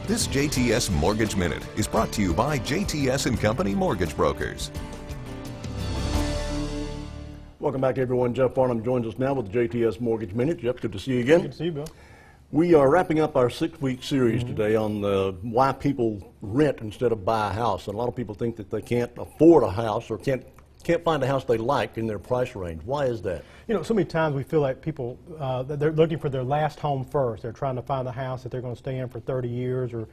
This JTS Mortgage Minute is brought to you by JTS and Company Mortgage Brokers. Welcome back, everyone. Jeff Farnham joins us now with the JTS Mortgage Minute. Jeff, good to see you again. Good to see you, Bill. We are wrapping up our 6-week series today on why people rent instead of buy a house. And a lot of people think that they can't afford a house or can't find a house they like in their price range. Why is that? You know, so many times we feel like people, that they're looking for their last home first. They're trying to find a house that they're going to stay in for 30 years or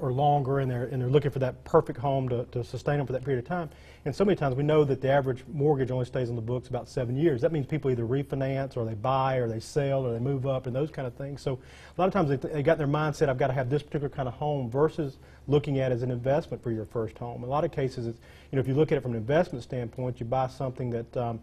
longer, and they're looking for that perfect home to sustain them for that period of time. And so many times we know that the average mortgage only stays on the books about 7 years. That means people either refinance or they buy or they sell or they move up and those kind of things. So a lot of times they got their mindset, I've got to have this particular kind of home, versus looking at it as an investment for your first home. In a lot of cases, it's, you know, if you look at it from an investment standpoint, you buy something that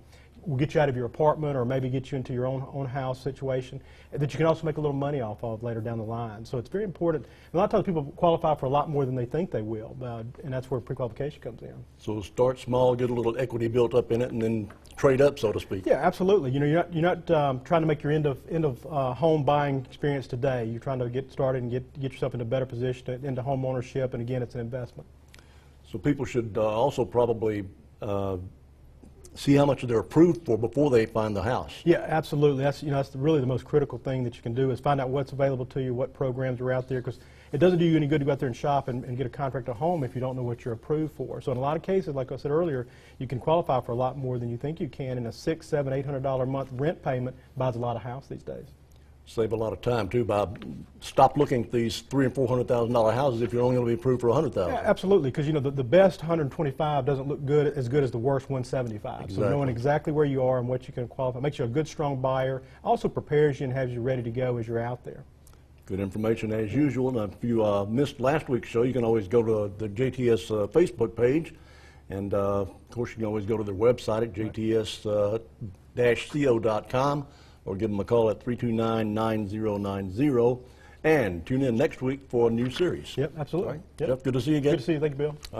will get you out of your apartment or maybe get you into your own house situation that you can also make a little money off of later down the line. So it's very important. And a lot of times people qualify for a lot more than they think they will, and that's where pre-qualification comes in. So start small, get a little equity built up in it, and then trade up, so to speak. Yeah, absolutely. You know, you're not trying to make your end of home buying experience today. You're trying to get started and get yourself in a better position into home ownership, and again, it's an investment. So people should also probably see how much they're approved for before they find the house. Yeah, absolutely. That's really the most critical thing that you can do, is find out what's available to you, what programs are out there, because it doesn't do you any good to go out there and shop and get a contract at home if you don't know what you're approved for. So in a lot of cases, like I said earlier, you can qualify for a lot more than you think you can, and a $600, $700, $800 a month rent payment buys a lot of house these days. Save a lot of time too, Bob. Stop looking at these $300,000 and $400,000 houses if you're only going to be approved for $100,000. Yeah, absolutely, because you know the best 125 doesn't look as good as the worst 175. Exactly. So knowing exactly where you are and what you can qualify makes you a good, strong buyer. Also prepares you and has you ready to go as you're out there. Good information as usual. Now, if you missed last week's show, you can always go to the JTS Facebook page, and of course you can always go to their website at jts-co.com. or give them a call at 329-9090, and tune in next week for a new series. Yep, absolutely. Right. Yep. Jeff, good to see you again. Good to see you. Thank you, Bill. All right.